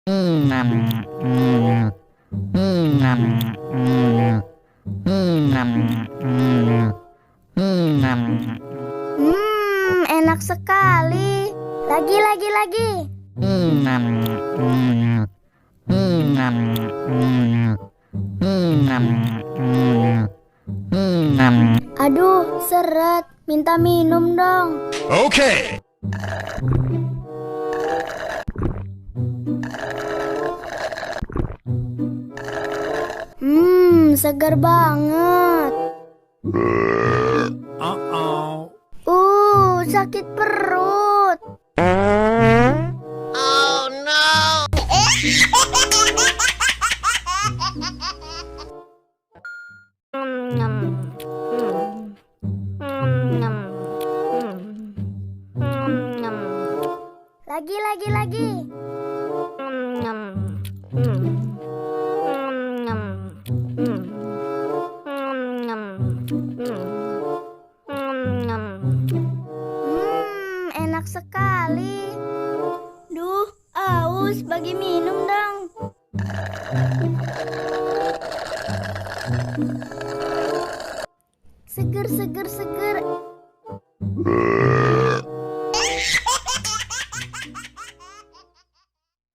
Enak sekali. Lagi. Aduh, seret. Minta minum dong. Okay. Segar banget. Uh-oh. Sakit perut. Oh no. Lagi. Enak sekali. Duh, aus, bagi minum dong. Seger.